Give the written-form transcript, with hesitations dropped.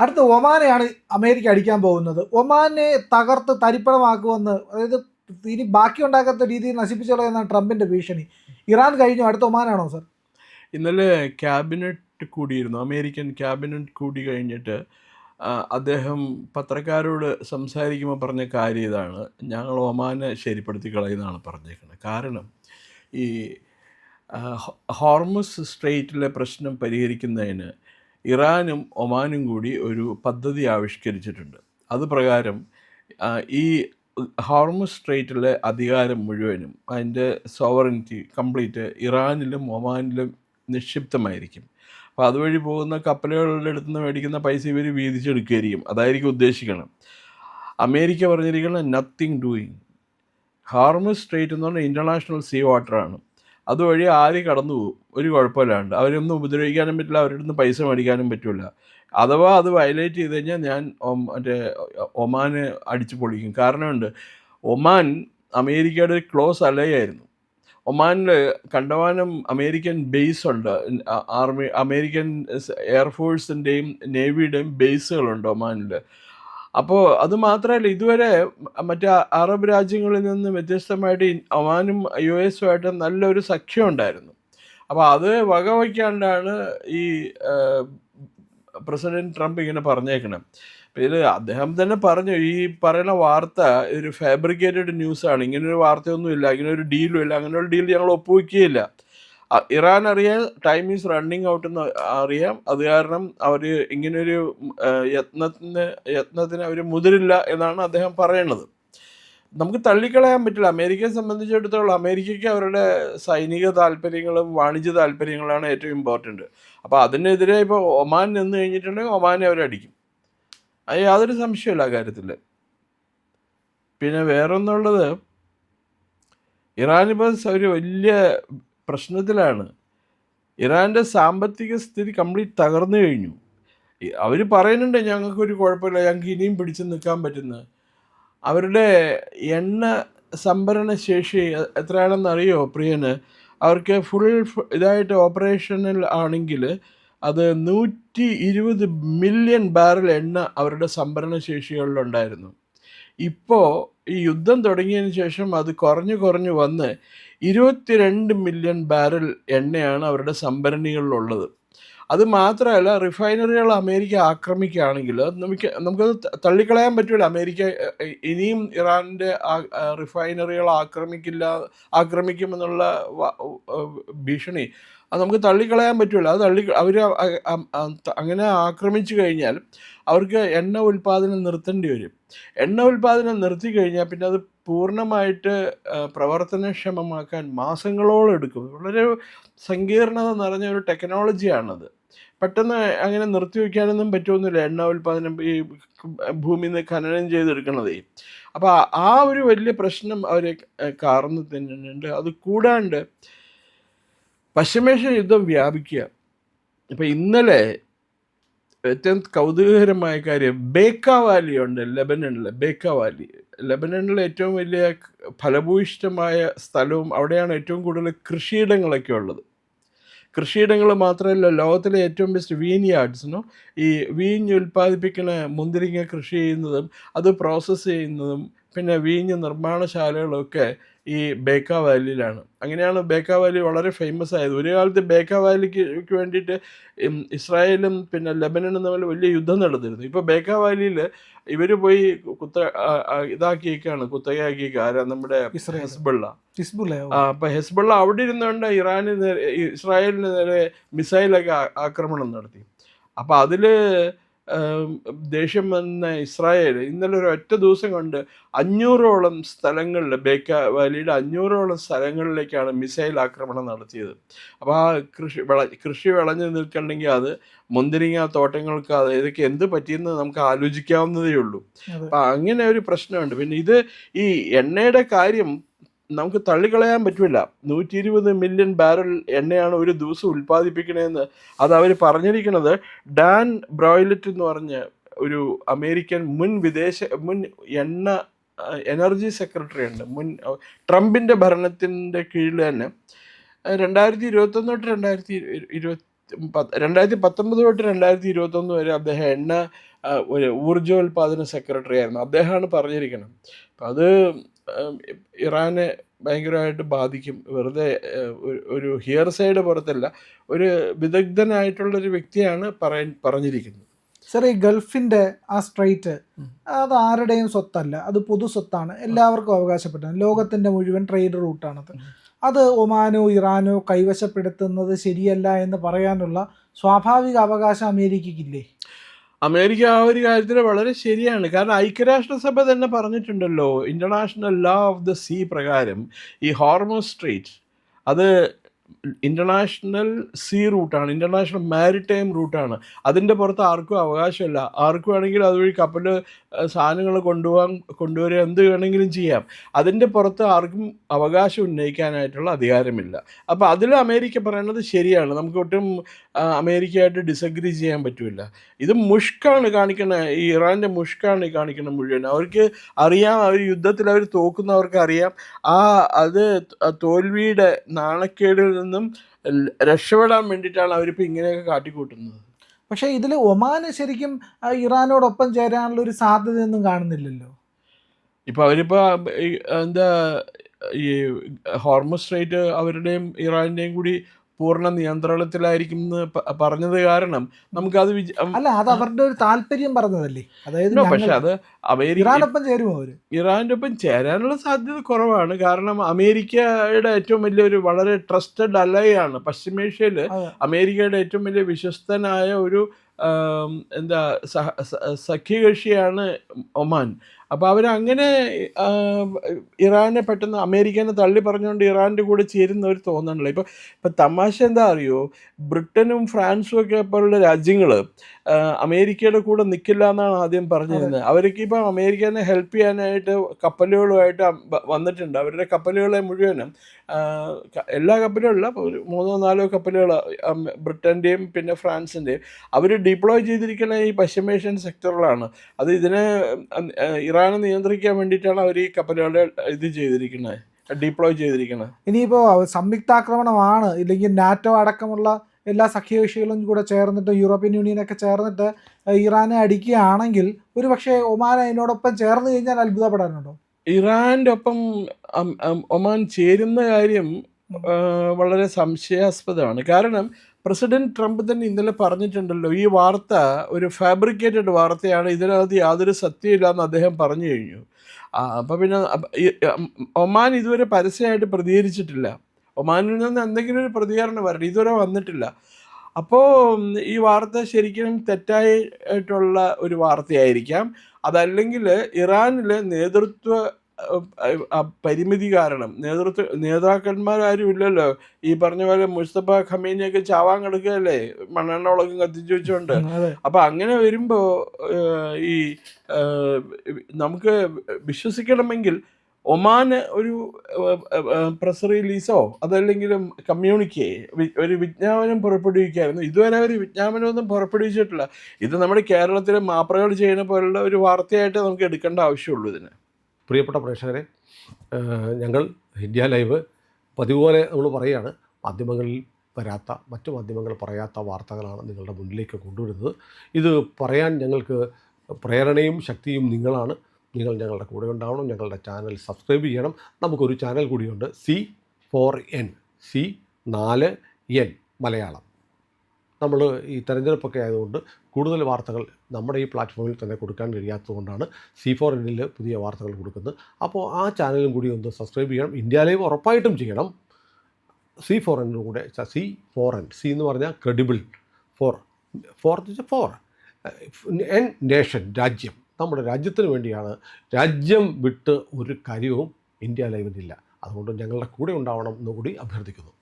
അടുത്ത ഒമാനെയാണ് അമേരിക്ക അടിക്കാൻ പോകുന്നത്. ഒമാനെ തകർത്ത് തരിപ്പണമാക്കുമെന്ന്, അതായത് ഇനി ബാക്കി ഉണ്ടാക്കാത്ത രീതിയിൽ നശിപ്പിച്ചു കളയുന്ന ട്രംപിന്റെ ഭീഷണി. ഇറാൻ കഴിഞ്ഞു, അടുത്ത ഒമാനാണോ സർ? ഇന്നലെ ക്യാബിനറ്റ് കൂടിയിരുന്നു, അമേരിക്കൻ ക്യാബിനറ്റ് കൂടി കഴിഞ്ഞിട്ട് അദ്ദേഹം പത്രക്കാരോട് സംസാരിക്കുമ്പോൾ പറഞ്ഞ കാര്യം ഇതാണ്: ഞങ്ങൾ ഒമാനെ ശരിപ്പെടുത്തി കളയുന്നതാണ് പറഞ്ഞേക്കുന്നത്. കാരണം ഈ ഹോർമുസ് സ്ട്രെയ്റ്റിലെ പ്രശ്നം പരിഹരിക്കുന്നതിന് ഇറാനും ഒമാനും കൂടി ഒരു പദ്ധതി ആവിഷ്കരിച്ചിട്ടുണ്ട്. അത് പ്രകാരം ഈ ഹോർമുസ് സ്ട്രെയ്റ്റിലെ അധികാരം മുഴുവനും, അതിൻ്റെ സോവറിനിറ്റി കംപ്ലീറ്റ് ഇറാനിലും ഒമാനിലും നിക്ഷിപ്തമായിരിക്കും. അപ്പോൾ അതുവഴി പോകുന്ന കപ്പലുകളുടെ അടുത്ത് നിന്ന് മേടിക്കുന്ന പൈസ ഇവർ വീതിച്ചെടുക്കുകയായിരിക്കും. അതായിരിക്കും ഉദ്ദേശിക്കണം. അമേരിക്ക പറഞ്ഞിരിക്കുന്നത് നത്തിങ് ഡൂയിങ്. ഹോർമുസ് സ്ട്രെയ്റ്റ് എന്ന് പറഞ്ഞാൽ ഇൻ്റർനാഷണൽ സീ വാട്ടറാണ്. അതുവഴി ആര് കടന്നു പോകും, ഒരു കുഴപ്പമില്ലാണ്ട്. അവരൊന്നും ഉപദ്രവിക്കാനും പറ്റില്ല, അവരുടെ നിന്ന് പൈസ മേടിക്കാനും പറ്റില്ല. അഥവാ അത് വയലേറ്റ് ചെയ്ത് കഴിഞ്ഞാൽ ഞാൻ ഒമാനെ അടിച്ചു പൊളിക്കും. കാരണമുണ്ട്, ഒമാൻ അമേരിക്കയുടെ ക്ലോസ് അലയായിരുന്നു. ഒമാനിൽ കണ്ടമാനം അമേരിക്കൻ ബേസ് ഉണ്ട്. അമേരിക്കൻ എയർഫോഴ്സിൻ്റെയും നേവിയുടെയും ബേസുകളുണ്ട് ഒമാനിൽ. അപ്പോൾ അത് മാത്രമല്ല, ഇതുവരെ മറ്റ് അറബ് രാജ്യങ്ങളിൽ നിന്ന് വ്യത്യസ്തമായിട്ട് ഒമാനും US-ഉമായിട്ട് നല്ലൊരു സഖ്യം ഉണ്ടായിരുന്നു. അപ്പോൾ അത് വകവയ്ക്കാണ്ടാണ് ഈ പ്രസിഡന്റ് ട്രംപ് ഇങ്ങനെ പറഞ്ഞേക്കണം. ഇതിൽ അദ്ദേഹം തന്നെ പറഞ്ഞു, ഈ പറയുന്ന വാർത്ത ഒരു ഫാബ്രിക്കേറ്റഡ് ന്യൂസാണ്, ഇങ്ങനൊരു വാർത്തയൊന്നുമില്ല, ഇങ്ങനൊരു ഡീലും ഇല്ല, അങ്ങനെയുള്ള ഡീൽ ഞങ്ങൾ ഒപ്പുവയ്ക്കുകയില്ല. ഇറാൻ അറിയാൻ ടൈം ഈസ് റണ്ണിങ് ഔട്ട് എന്ന് അറിയാം. അത് കാരണം അവർ ഇങ്ങനൊരു യത്നത്തിന് അവർ മുതിരില്ല എന്നാണ് അദ്ദേഹം പറയുന്നത്. നമുക്ക് തള്ളിക്കളയാൻ പറ്റില്ല. അമേരിക്കയെ സംബന്ധിച്ചിടത്തോളം അമേരിക്കയ്ക്ക് അവരുടെ സൈനിക താല്പര്യങ്ങളും വാണിജ്യ താല്പര്യങ്ങളാണ് ഏറ്റവും ഇമ്പോർട്ടൻറ്റ്. അപ്പോൾ അതിനെതിരെ ഇപ്പോൾ ഒമാൻ നിന്ന് കഴിഞ്ഞിട്ടുണ്ടെങ്കിൽ ഒമാനെ അവരടിക്കും. അത് യാതൊരു സംശയമില്ല ആ കാര്യത്തിൽ. പിന്നെ വേറൊന്നുള്ളത്, ഇറാനിപ്പോൾ ഒരു വലിയ പ്രശ്നത്തിലാണ്. ഇറാൻ്റെ സാമ്പത്തിക സ്ഥിതി കംപ്ലീറ്റ് തകർന്നു കഴിഞ്ഞു. അവർ പറയുന്നുണ്ട് ഞങ്ങൾക്കൊരു കുഴപ്പമില്ല, ഞങ്ങൾക്ക് ഇനിയും പിടിച്ചു നിൽക്കാൻ പറ്റുന്നത്. അവരുടെ എണ്ണ സംഭരണ ശേഷി എത്രയാണെന്നറിയോ പ്രിയന്? അവർക്ക് ഫുൾ ഇതായിട്ട് ഓപ്പറേഷണൽ ആണെങ്കിൽ അത് 120 മില്യൺ ബാരൽ എണ്ണ അവരുടെ സംഭരണ ശേഷികളിലുണ്ടായിരുന്നു. ഇപ്പോൾ ഈ യുദ്ധം തുടങ്ങിയതിന് ശേഷം അത് കുറഞ്ഞു വന്ന് 22 മില്യൺ ബാരൽ എണ്ണയാണ് അവരുടെ സംഭരണികളിലുള്ളത്. അത് മാത്രമല്ല, റിഫൈനറികൾ അമേരിക്ക ആക്രമിക്കുകയാണെങ്കിൽ നമുക്കത് തള്ളിക്കളയാൻ പറ്റില്ല. അമേരിക്ക ഇനിയും ഇറാൻ്റെ റിഫൈനറികൾ ആക്രമിക്കുമെന്നുള്ള ഭീഷണി അത് നമുക്ക് തള്ളിക്കളയാൻ പറ്റില്ല. അത് അവർ അങ്ങനെ ആക്രമിച്ചു കഴിഞ്ഞാൽ അവർക്ക് എണ്ണ ഉൽപ്പാദനം നിർത്തേണ്ടി വരും. എണ്ണ ഉൽപ്പാദനം നിർത്തി കഴിഞ്ഞാൽ പിന്നെ അത് പൂർണ്ണമായിട്ട് പ്രവർത്തനക്ഷമമാക്കാൻ മാസങ്ങളോളം എടുക്കും. വളരെ സങ്കീർണത നിറഞ്ഞ ഒരു ടെക്നോളജിയാണത്. പെട്ടെന്ന് അങ്ങനെ നിർത്തിവെക്കാനൊന്നും പറ്റുമൊന്നുമില്ല എണ്ണ ഉൽപ്പാദനം ഈ ഭൂമിയിൽ നിന്ന് ഖനനം ചെയ്തെടുക്കണതേ. അപ്പോൾ ആ ഒരു വലിയ പ്രശ്നം അവരെ കാർന്ന് തന്നെയുണ്ട്. അത് കൂടാണ്ട് പശ്ചിമേഷ്യൻ യുദ്ധം വ്യാപിക്കുക. ഇപ്പം ഇന്നലെ ഏറ്റവും കൗതുകകരമായ കാര്യം, ബേക്ക വാലി ഉണ്ട് ലെബനണിൽ. ബേക്ക വാലി ലെബനണിലെ ഏറ്റവും വലിയ ഫലഭൂയിഷ്ഠമായ സ്ഥലവും അവിടെയാണ് ഏറ്റവും കൂടുതൽ കൃഷിയിടങ്ങളൊക്കെ ഉള്ളത്. കൃഷിയിടങ്ങൾ മാത്രമല്ല, ലോകത്തിലെ ഏറ്റവും ബെസ്റ്റ് വീൻയാർഡ്സിനോ ഈ വീഞ്ഞ് ഉൽപ്പാദിപ്പിക്കുന്ന മുന്തിരിങ്ങ കൃഷി ചെയ്യുന്നതും അത് പ്രോസസ്സ് ചെയ്യുന്നതും പിന്നെ വീഞ്ഞ് നിർമ്മാണശാലകളൊക്കെ ഈ ബേക്ക വാലിയിലാണ്. അങ്ങനെയാണ് ബേക്ക വാലി വളരെ ഫേമസ് ആയത്. ഒരു കാലത്ത് ബേക്ക വാലിക്ക് വേണ്ടിയിട്ട് ഇസ്രായേലും പിന്നെ ലെബനനും തമ്മിൽ വലിയ യുദ്ധം നടന്നിരുന്നു. ഇപ്പോൾ ബേക്ക വാലിയിൽ ഇവർ പോയി ഇതാക്കിയേക്കാണ്, കുത്തകയാക്കിയേക്കുക. ആരാ? നമ്മുടെ ഹിസ്ബുള്ള. അപ്പം ഹിസ്ബുള്ള അവിടെ ഇരുന്നുകൊണ്ട് ഇസ്രായേലിന് നേരെ മിസൈലൊക്കെ ആക്രമണം നടത്തി. അപ്പം അതിൽ ദേഷ്യം വന്ന ഇസ്രായേൽ ഇന്നലെ ഒരു ഒറ്റ ദിവസം കൊണ്ട് 500ഓളം സ്ഥലങ്ങളിൽ, ബേക്ക വാലിയുടെ 500ഓളം സ്ഥലങ്ങളിലേക്കാണ് മിസൈൽ ആക്രമണം നടത്തിയത്. അപ്പോൾ ആ കൃഷി വിളഞ്ഞു നിൽക്കണമെങ്കിൽ അത് മുന്തിരിങ്ങ തോട്ടങ്ങൾക്ക് അത് ഇതൊക്കെ എന്ത് പറ്റിയെന്ന് നമുക്ക് ആലോചിക്കാവുന്നതേ ഉള്ളൂ. അപ്പം അങ്ങനെ ഒരു പ്രശ്നമുണ്ട്. പിന്നെ ഇത് ഈ എണ്ണയുടെ കാര്യം നമുക്ക് തള്ളിക്കളയാൻ പറ്റില്ല. 120 മില്യൺ ബാരൽ എണ്ണയാണ് ഒരു ദിവസം ഉൽപ്പാദിപ്പിക്കണതെന്ന് അത് അവർ പറഞ്ഞിരിക്കുന്നത്. ഡാൻ ബ്രോയിലറ്റ് എന്ന് പറഞ്ഞ ഒരു അമേരിക്കൻ മുൻ എനർജി സെക്രട്ടറി ഉണ്ട്. ട്രംപിൻ്റെ ഭരണത്തിൻ്റെ കീഴിൽ തന്നെ 2021 തൊട്ട് 2023 2019 തൊട്ട് 2021 വരെ അദ്ദേഹം ഒരു ഊർജ്ജോൽപാദന സെക്രട്ടറി ആയിരുന്നു. അദ്ദേഹമാണ് പറഞ്ഞിരിക്കണം. അപ്പം അത് ഇറാനെ ഭയങ്കരമായിട്ട് ബാധിക്കും. വെറുതെ ഒരു ഹിയർ സൈഡ് പുറത്തല്ല, ഒരു വിദഗ്ധനായിട്ടുള്ളൊരു വ്യക്തിയാണ് പറഞ്ഞിരിക്കുന്നത്. സർ, ഈ ഗൾഫിൻ്റെ ആ സ്ട്രൈറ്റ് അത് ആരുടെയും സ്വത്തല്ല, അത് പൊതു സ്വത്താണ്, എല്ലാവർക്കും അവകാശപ്പെട്ടതാണ്, ലോകത്തിൻ്റെ മുഴുവൻ ട്രേഡ് റൂട്ടാണത്. അത് ഒമാനോ ഇറാനോ കൈവശപ്പെടുത്തുന്നത് ശരിയല്ല എന്ന് പറയാനുള്ള സ്വാഭാവിക അവകാശം അമേരിക്കയ്ക്കില്ലേ? അമേരിക്ക ആ ഒരു കാര്യത്തിൽ വളരെ ശരിയാണ്. കാരണം ഐക്യരാഷ്ട്രസഭ തന്നെ പറഞ്ഞിട്ടുണ്ടല്ലോ, international law of the sea പ്രകാരം ഈ ഹോർമോസ് സ്ട്രെയിറ്റ് അത് ഇൻ്റർനാഷണൽ സീ റൂട്ടാണ്, ഇൻ്റർനാഷണൽ മാരിടൈം റൂട്ടാണ്. അതിൻ്റെ പുറത്ത് ആർക്കും അവകാശമില്ല. ആർക്കും വേണമെങ്കിൽ അതുവഴി കപ്പൽ സാധനങ്ങൾ കൊണ്ടുവരിക എന്ത് വേണമെങ്കിലും ചെയ്യാം. അതിൻ്റെ പുറത്ത് ആർക്കും അവകാശം ഉന്നയിക്കാനായിട്ടുള്ള അധികാരമില്ല. അപ്പോൾ അതിൽ അമേരിക്ക പറയുന്നത് ശരിയാണ്. നമുക്ക് ഒട്ടും അമേരിക്കയായിട്ട് ഡിസഗ്രി ചെയ്യാൻ പറ്റില്ല. ഇത് മുഷ്കാണ് കാണിക്കുന്നത്, ഈ ഇറാൻ്റെ മുഷ്കാണ് കാണിക്കുന്നത് മുഴുവൻ. അവർക്ക് അറിയാം, അവർ യുദ്ധത്തിൽ അവർ തോക്കുന്നവർക്ക് അറിയാം. അത് തോൽവിയുടെ നാണക്കേടിൽ നിന്നും രക്ഷപ്പെടാൻ വേണ്ടിയിട്ടാണ് അവരിപ്പോൾ ഇങ്ങനെയൊക്കെ കാട്ടിക്കൂട്ടുന്നത്. പക്ഷേ ഇതിൽ ഒമാന് ശരിക്കും ഇറാനോടൊപ്പം ചേരാനുള്ള ഒരു സാധ്യതയൊന്നും കാണുന്നില്ലല്ലോ. ഇപ്പോൾ അവരിപ്പോൾ എന്താ ഈ ഹോർമസ് സ്ട്രെയിറ്റ് അവരുടെയും ഇറാൻ്റെയും കൂടി പൂർണ്ണ നിയന്ത്രണത്തിലായിരിക്കും എന്ന് പറഞ്ഞത് കാരണം നമുക്കത് അല്ല, അത് അവരുടെ ഒരു താല്പര്യം പറഞ്ഞതല്ലേ. അതായത് പക്ഷെ അത് ഇറാനൊപ്പം ചേരുമോ അവർ? ഇറാൻ്റെ ഒപ്പം ചേരാനുള്ള സാധ്യത കുറവാണ്. കാരണം അമേരിക്കയുടെ ഏറ്റവും വലിയൊരു വളരെ ട്രസ്റ്റഡ് അലയാണ് പശ്ചിമേഷ്യയിൽ. അമേരിക്കയുടെ ഏറ്റവും വലിയ വിശ്വസ്തനായ ഒരു എന്താ സഖ്യകക്ഷിയാണ് ഒമാൻ. അപ്പോൾ അവരങ്ങനെ ഇറാനെ പെട്ടെന്ന് അമേരിക്കനെ തള്ളി പറഞ്ഞുകൊണ്ട് ഇറാൻ്റെ കൂടെ ചേരുന്നവർ തോന്നണില്ല. ഇപ്പം തമാശ എന്താ അറിയോ, ബ്രിട്ടനും ഫ്രാൻസും ഒക്കെ പോലുള്ള രാജ്യങ്ങൾ അമേരിക്കയുടെ കൂടെ നിൽക്കില്ല എന്നാണ് ആദ്യം പറഞ്ഞിരുന്നത്. അവർക്ക് ഇപ്പം അമേരിക്കനെ ഹെൽപ്പ് ചെയ്യാനായിട്ട് കപ്പലുകളുമായിട്ട് വന്നിട്ടുണ്ട്. അവരുടെ കപ്പലുകളെ മുഴുവനും, എല്ലാ കപ്പലുകളിലും ഒരു 3-4 കപ്പലുകൾ ബ്രിട്ടൻ്റെയും പിന്നെ ഫ്രാൻസിൻ്റെയും അവർ ഡിപ്ലോയ് ചെയ്തിരിക്കുന്ന ഈ പശ്ചിമേഷ്യൻ സെക്ടറിലാണ്. അത് ഇതിനെ ഇറാനെ നിയന്ത്രിക്കാൻ വേണ്ടിയിട്ടാണ് അവർ ഈ കപ്പലുകളെ ഇത് ചെയ്തിരിക്കുന്നത്, ഡിപ്ലോയ് ചെയ്തിരിക്കുന്നത്. ഇനിയിപ്പോൾ സംയുക്താക്രമണമാണ്, ഇല്ലെങ്കിൽ നാറ്റോ അടക്കമുള്ള എല്ലാ സഖ്യകക്ഷികളും കൂടെ ചേർന്നിട്ട് യൂറോപ്യൻ യൂണിയനൊക്കെ ചേർന്നിട്ട് ഇറാനെ അടിക്കുകയാണെങ്കിൽ ഒരു പക്ഷേ ഒമാൻ അതിനോടൊപ്പം ചേർന്ന് കഴിഞ്ഞാൽ അത്ഭുതപ്പെടാനുണ്ടോ? ഇറാൻ്റെ ഒപ്പം ഒമാൻ ചേരുന്ന കാര്യം വളരെ സംശയാസ്പദമാണ്. കാരണം പ്രസിഡന്റ് ട്രംപ് തന്നെ ഇന്നലെ പറഞ്ഞിട്ടുണ്ടല്ലോ, ഈ വാർത്ത ഒരു ഫാബ്രിക്കേറ്റഡ് വാർത്തയാണ്, ഇതിനകത്ത് യാതൊരു സത്യമില്ലാന്ന് അദ്ദേഹം പറഞ്ഞു കഴിഞ്ഞു. അപ്പോൾ പിന്നെ ഒമാൻ ഇതുവരെ പരസ്യമായിട്ട് പ്രതികരിച്ചിട്ടില്ല. ഒമാനിൽ നിന്ന് എന്തെങ്കിലും ഒരു പ്രതികരണം വരണം, ഇതുവരെ വന്നിട്ടില്ല. അപ്പോൾ ഈ വാർത്ത ശരിക്കും തെറ്റായിട്ടുള്ള ഒരു വാർത്തയായിരിക്കാം. അതല്ലെങ്കിൽ ഇറാനിലെ നേതൃത്വ പരിമിതി കാരണം നേതാക്കന്മാരും ഇല്ലല്ലോ. ഈ പറഞ്ഞ പോലെ മുസ്തഫ ഖമീനിയൊക്കെ ചാവാൻ കിടക്കുകയല്ലേ മണ്ണെണ്ണ ഉളകം കത്തിച്ചു വെച്ചുകൊണ്ട്. അപ്പം അങ്ങനെ വരുമ്പോൾ ഈ നമുക്ക് വിശ്വസിക്കണമെങ്കിൽ ഒമാന് ഒരു പ്രസ് റിലീസോ അതല്ലെങ്കിലും കമ്മ്യൂണിക്കേ ഒരു വിജ്ഞാപനം പുറപ്പെടുവിക്കായിരുന്നു. ഇതുവരെ ഒരു വിജ്ഞാപനമൊന്നും പുറപ്പെടുവിച്ചിട്ടില്ല. ഇത് നമ്മുടെ കേരളത്തിലെ മാപ്രകൾ ചെയ്യുന്ന പോലുള്ള ഒരു വാർത്തയായിട്ട് നമുക്ക് എടുക്കേണ്ട ആവശ്യമുള്ളൂ ഇതിന്. പ്രിയപ്പെട്ട പ്രേക്ഷകരെ, ഞങ്ങൾ ഇന്ത്യ ലൈവ് പതിവ് പോലെ നമ്മൾ പറയുകയാണ്, മാധ്യമങ്ങളിൽ വരാത്ത, മറ്റു മാധ്യമങ്ങൾ പറയാത്ത വാർത്തകളാണ് നിങ്ങളുടെ മുന്നിലേക്ക് കൊണ്ടുവരുന്നത്. ഇത് പറയാൻ ഞങ്ങൾക്ക് പ്രേരണയും ശക്തിയും നിങ്ങളാണ്. നിങ്ങൾ ഞങ്ങളുടെ കൂടെ ഉണ്ടാവണം. ഞങ്ങളുടെ ചാനൽ സബ്സ്ക്രൈബ് ചെയ്യണം. നമുക്കൊരു ചാനൽ കൂടിയുണ്ട്, C4N, C4N മലയാളം. നമ്മൾ ഈ തെരഞ്ഞെടുപ്പൊക്കെ ആയതുകൊണ്ട് കൂടുതൽ വാർത്തകൾ നമ്മുടെ ഈ പ്ലാറ്റ്ഫോമിൽ തന്നെ കൊടുക്കാൻ കഴിയാത്തതുകൊണ്ടാണ് C4Nൽ പുതിയ വാർത്തകൾ കൊടുക്കുന്നത്. അപ്പോൾ ആ ചാനലും കൂടി ഒന്ന് സബ്സ്ക്രൈബ് ചെയ്യണം. ഇന്ത്യ ലൈവ് ഉറപ്പായിട്ടും ചെയ്യണം. C4N കൂടെ, C4N, C എന്ന് പറഞ്ഞാൽ ക്രെഡിബിൾ, ഫോർ എൻ നേഷൻ, രാജ്യം. നമ്മുടെ രാജ്യത്തിന് വേണ്ടിയാണ്. രാജ്യം വിട്ട് ഒരു കാര്യവും ഇന്ത്യ ലൈവിനില്ല. അതുകൊണ്ട് ഞങ്ങളുടെ കൂടെ ഉണ്ടാവണം എന്നുകൂടി അഭ്യർത്ഥിക്കുന്നു.